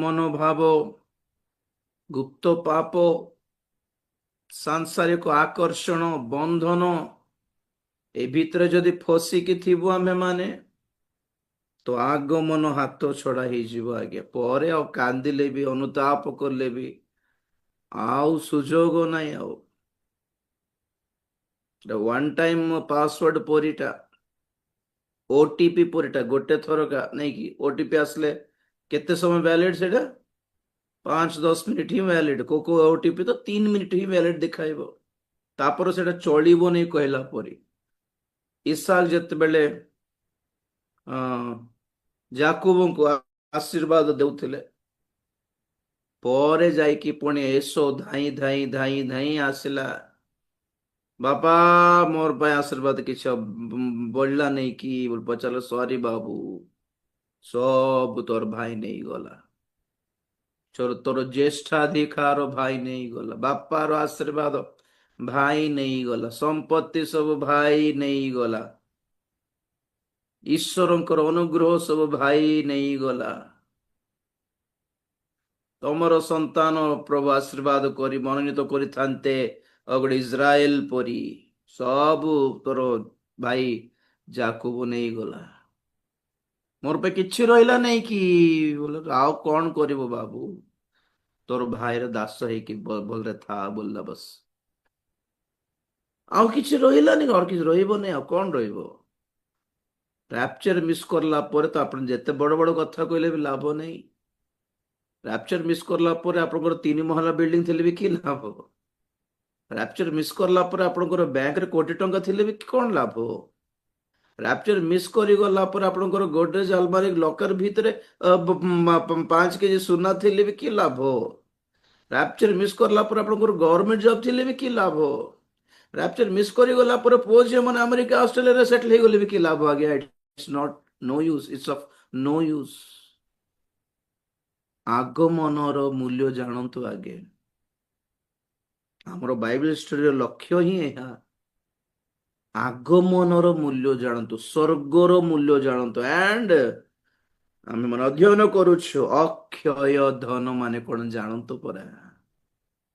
ମନୋଭାବ, ଗୁପ୍ତ ପାପ, ସାଂସାରିକ ଆକର୍ଷଣ, ବନ୍ଧନ ଏ ଭିତରେ ଯଦି ଫସିକି ଥିବୁ ଆମେ ମାନେ, ତ ଆଗମନ ହାତ ଛଡା ହେଇଯିବ ଆଜ୍ଞା। ପରେ ଆଉ କାନ୍ଦିଲେ ବି ଅନୁତାପ କଲେ ବି ଆଉ ସୁଯୋଗ ନାହିଁ। ଆଉ ୱାନ୍ ଟାଇମ୍ ପାସୱାର୍ଡ ପରିଟା, ଓଟିପି ପରିଟା, ଗୋଟେ ଥରକା ନାଇକି ଓଟିପି ଆସିଲେ କେତେ ସମୟ ଭ୍ୟାଲିଡ ସେଇଟା? 5-10 ମିନିଟ ହିଁ ଭ୍ୟାଲିଡ। କୋଉ ଓଟିପି ତ 3 ମିନିଟ ହିଁ ଭ୍ୟାଲିଡ ଦେଖାଇବ, ତାପରେ ସେଇଟା ଚଳିବନି କହିଲା ପରି। ଇସାକ ଯେତେବେଳେ ଯାକୁବଙ୍କୁ ଆଶୀର୍ବାଦ ଦେଉଥିଲେ, ପରେ ଯାଇକି ପୁଣି ଏସୋ ଧାଇଁ ଧାଇଁ ଧାଇଁ ଧାଇଁ ଆସିଲା, ବାପା ମୋର ପାଇଁ ଆଶୀର୍ବାଦ କିଛି ବଳିଲା ନେଇ କି ପଚାରିଲେ, ସରି ବାବୁ, ସବୁ ତୋର ଭାଇ ନେଇଗଲା। ତୋର ଜ୍ୟେଷ୍ଠାଧିକାର ଭାଇ ନେଇଗଲା, ବାପାର ଆଶୀର୍ବାଦ ଭାଇ ନେଇଗଲା, ସମ୍ପତ୍ତି ସବୁ ଭାଇ ନେଇଗଲା, ଈଶ୍ୱରଙ୍କର ଅନୁଗ୍ରହ ସବୁ ଭାଇ ନେଇଗଲା। ତମର ସନ୍ତାନ ପ୍ରଭୁ ଆଶୀର୍ବାଦ କରି ମନୋନୀତ କରିଥାନ୍ତେ ଗୋଟେ ଇସ୍ରାଏଲ ପରି, ସବୁ ତୋର ଭାଇ ଯାକୁବୁ ନେଇଗଲା, ମୋର ପାଇଁ କିଛି ରହିଲା ନାଇଁ କି? ବୋଲେ ଆଉ କଣ କରିବ ବାବୁ, ତୋର ଭାଇର ଦାସ ହେଇକି ଭଲରେ ଥା ବୋଲିଲା ବସ। ଆଉ କିଛି ରହିଲାନି, ଆଉ କିଛି ରହିବନି, ଆଉ କଣ ରହିବ? ରାପଚର ମିସ୍ କରଲା ପରେ ତ ଆପଣ ଯେତେ ବଡ ବଡ କଥା କହିଲେ ବି ଲାଭ ନାହିଁ। ରାପଚର ମିସ୍ କରଲା ପରେ ଆପଣଙ୍କର 3 ମହଲା ବିଲ୍ଡିଂ ଥିଲେ ବି କି ଲାଭ? ରାପଚର ମିସ୍ କରଲା ପରେ ଆପଣଙ୍କର ବ୍ୟାଙ୍କରେ କୋଟି ଟଙ୍କା ଥିଲେ ବି କଣ ଲାଭ? ରାପଚର ମିସ୍ କରିଗଲା ପରେ ଆପଣଙ୍କର ଗୋଡରେଜ ଆଲମାରି ଲକର ଭିତରେ 5 କେଜି ସୁନା ଥିଲେ ବି କି ଲାଭ? ରାପଚର ମିସ୍ କରଲା ପରେ ଆପଣଙ୍କର ଗଭର୍ଣ୍ଣମେଣ୍ଟ ଜବ ଥିଲେ ବି କି ଲାଭ? ରାପଚର ମିସ୍ କରିଗଲା ପରେ ପୁଅ ଝିଅ ମାନେ ଆମେରିକା ଅଷ୍ଟ୍ରେଲିଆରେ ସେଟଲ ହେଇଗଲେ ବି କି ଲାଭ? ଆଜ୍ଞା, it's not no use, it's of no use. ଆଗମନର ମୂଲ୍ୟ ଜାଣନ୍ତୁ ଆଗେ। ଆମର ବାଇବେଲ ଷ୍ଟୋରୀର ଲକ୍ଷ୍ୟ ହିଁ ଏହା। ଆଗମନର ମୂଲ୍ୟ ଜାଣନ୍ତୁ, ସ୍ୱର୍ଗର ମୂଲ୍ୟ ଜାଣନ୍ତୁ। ଆଣ୍ଡ ଆମେ ମାନେ ଅଧ୍ୟୟନ କରୁଛୁ ଅକ୍ଷୟ ଧନ ମାନେ କଣ ଜାଣନ୍ତୁ ପରା।